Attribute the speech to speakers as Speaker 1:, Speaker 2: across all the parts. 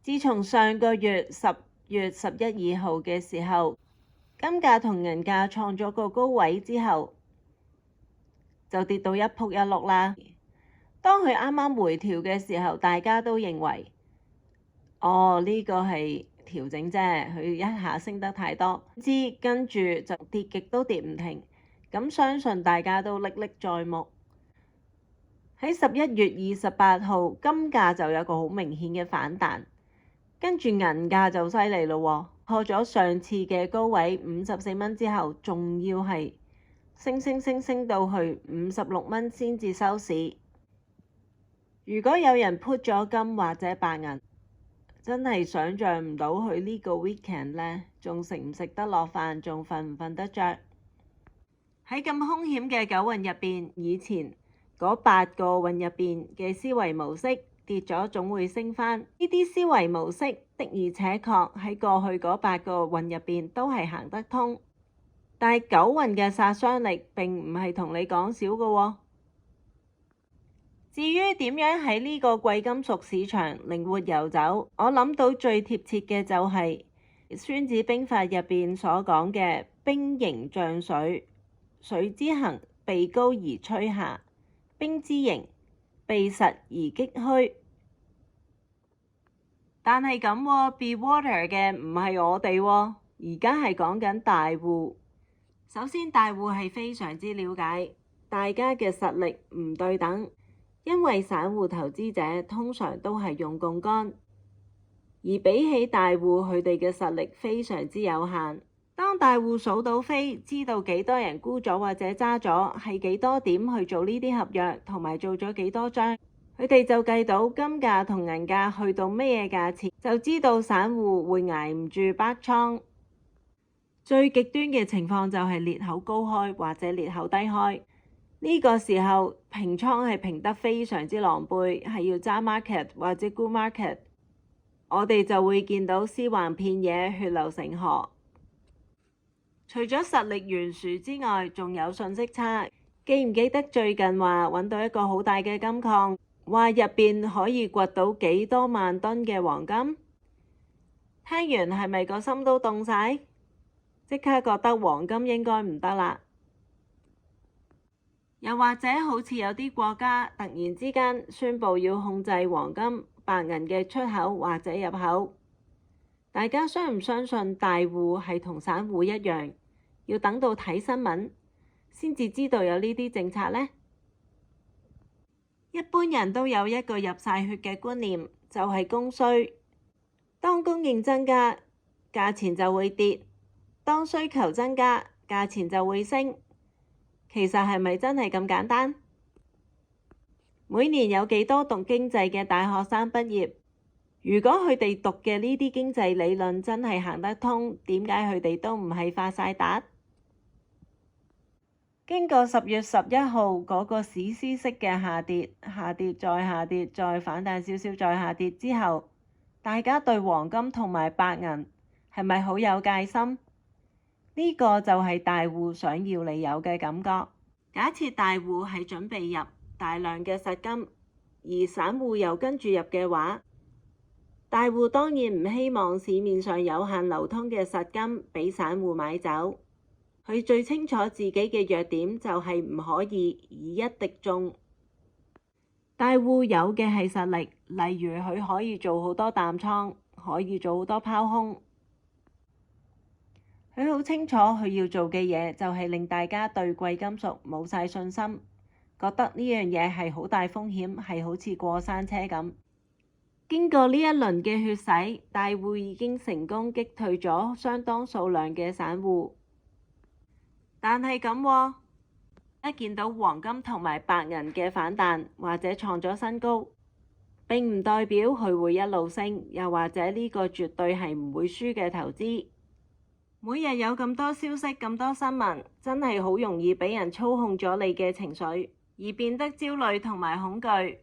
Speaker 1: 自從上個月10月11號嘅時候，金價同銀價創咗個高位之後，就跌到一仆一碌啦。當佢啱啱回調嘅時候，大家都認為，呢個係調整啫，佢一下升得太多，跟住就跌極都跌唔停。咁相信大家都歷歷在目。喺11月28號，金價就有個好明顯嘅反彈，跟住銀價就犀利咯，破咗上次嘅高位54蚊之後，仲要係升到去56蚊先至收市。如果有人 put 咗金或者白銀，真係想像唔到佢呢個 weekend 呢，仲食唔食得落飯，仲瞓唔瞓得着。喺咁兇險嘅九運入邊，以前嗰8個運入邊嘅思維模式跌咗總會升返。呢啲思維模式的而且確喺過去嗰8個運入邊都係行得通，但係九運嘅殺傷力並唔係同你講少嘅喎。至於點樣喺呢個貴金屬市場靈活遊走，我諗到最貼切嘅就係《孫子兵法》入邊所講嘅兵形象水，水之行，避高而趨下；兵之形，避實而擊虛。但係咁，be water 嘅唔係我哋喎，而家係講緊大戶。首先，大戶係非常之了解大家嘅實力唔對等。因為散戶投資者通常都係用槓桿，而比起大戶佢哋嘅實力非常之有限。當大戶數到飛，知道幾多人沽咗或者揸咗，係幾多點去做呢啲合約，同埋做咗幾多張，佢哋就計到金價同銀價去到咩價錢，就知道散戶會捱唔住爆倉。最極端嘅情況就係裂口高開或者裂口低開。呢個時候平倉係平得非常之狼狽，係要揸 market 或者沽 market， 我哋就會見到屍橫遍野，血流成河。除咗實力懸殊之外，仲有信息差。記唔記得最近話揾到一個好大嘅金礦，話入邊可以掘到幾多萬噸嘅黃金？聽完係咪個心都凍晒？即刻覺得黃金應該唔得啦。又或者好似有啲國家突然之間宣布要控制黃金、白銀嘅出口或者入口，大家相唔相信大戶係同散戶一樣，要等到睇新聞先至知道有呢啲政策呢？一般人都有一個入晒血嘅觀念，就係供需。當供應增加，價錢就會跌；當需求增加，價錢就會升。其實係咪真係咁簡單？每年有幾多讀經濟嘅大學生畢業？如果佢哋讀嘅呢啲經濟理論真係行得通，點解佢哋都唔係發晒達？經過10月11號嗰個史詩式嘅下跌，下跌再下跌，再反彈少少，再下跌之後，大家對黃金同埋白銀係咪好有戒心？呢個就係大戶想要你有嘅感覺。假設大戶係準備入大量嘅實金，而散戶又跟住入嘅話，大戶當然唔希望市面上有限流通嘅實金俾散戶買走。佢最清楚自己嘅弱點就係唔可以以一敵眾。大戶有嘅係實力，例如佢可以做好多淡倉，可以做好多拋空。佢好清楚佢要做嘅嘢就係令大家對貴金屬冇晒信心，覺得呢樣嘢係好大風險，係好似過山車咁。經過呢一輪嘅血洗，大戶已經成功擊退咗相當數量嘅散戶。但係咁喎，一見到黃金同埋白銀嘅反彈或者創咗新高，並唔代表佢會一路升，又或者呢個絕對係唔會輸嘅投資。每日有咁多消息、咁多新聞，真係好容易俾人操控咗你嘅情緒，而變得焦慮同埋恐懼。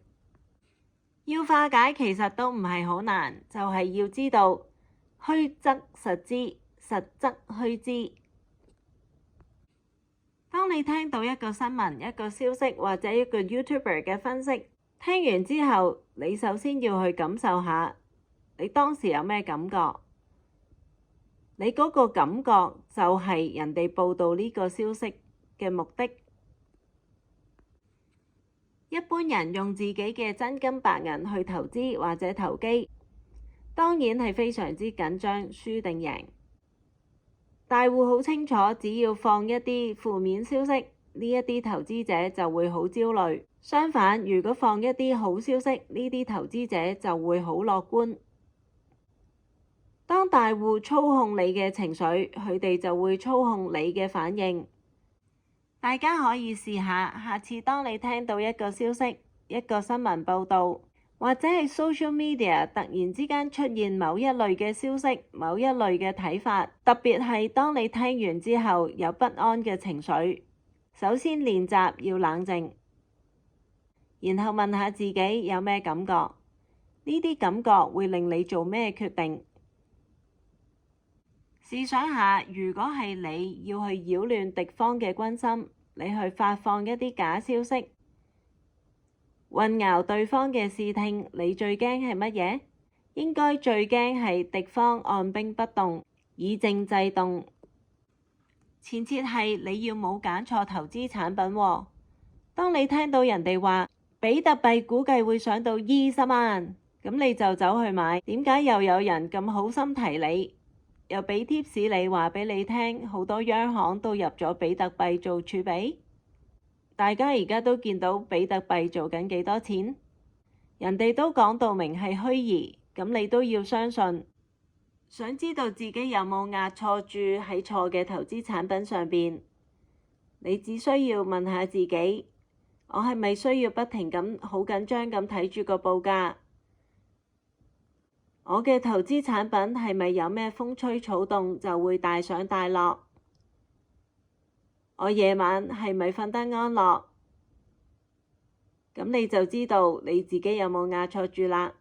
Speaker 1: 要化解其實都唔係好難，就係要知道虛則實之，實則虛之。當你聽到一個新聞、一個消息或者一個 YouTuber 嘅分析，聽完之後，你首先要去感受下你當時有咩感覺？你嗰個感覺就係人哋報導呢個消息嘅目的。一般人用自己嘅真金白銀去投資或者投機，當然係非常之緊張，輸定贏。大戶好清楚，只要放一啲負面消息，呢一啲投資者就會好焦慮。相反，如果放一啲好消息，呢啲投資者就會好樂觀。當大戶操控你嘅情緒，佢哋就會操控你嘅反應。大家可以試下，下次當你聽到一個消息、一個新聞報導，或者係 social media 突然之間出現某一類嘅消息、某一類嘅睇法，特別係當你聽完之後有不安嘅情緒，首先練習要冷靜，然後問下自己有咩感覺，呢啲感覺會令你做咩決定？試想下，如果係你要去擾亂敵方嘅軍心，你去發放一啲假消息，混淆對方嘅視聽，你最驚係乜嘢？應該最驚係敵方按兵不動，以靜制動。前設係你要冇揀錯投資產品喎。當你聽到人哋話比特幣估計會上到20萬，咁你就走去買。點解又有人咁好心提你？又俾貼士你話俾你聽，好多央行都入咗比特幣做儲備。大家而家都見到比特幣做緊幾多錢，人哋都講到明係虛擬，咁你都要相信。想知道自己有冇押錯注喺錯嘅投資產品上邊，你只需要問下自己，我係咪需要不停咁好緊張咁睇住個報價？我嘅投資產品係咪有咩風吹草動就會大上大落？我夜晚係咪瞓得安樂？咁你就知道你自己有冇押錯注啦。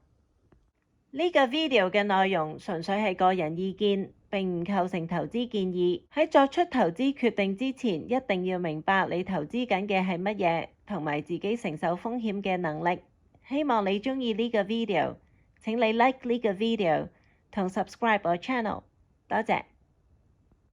Speaker 1: 呢個 video 嘅內容純粹係個人意見，並唔構成投資建議。喺作出投資決定之前，一定要明白你投資緊嘅係乜嘢，同埋自己承受風險嘅能力。希望你鍾意呢個 video。請你 like 呢個 video同 subscribe 我 channel，多謝。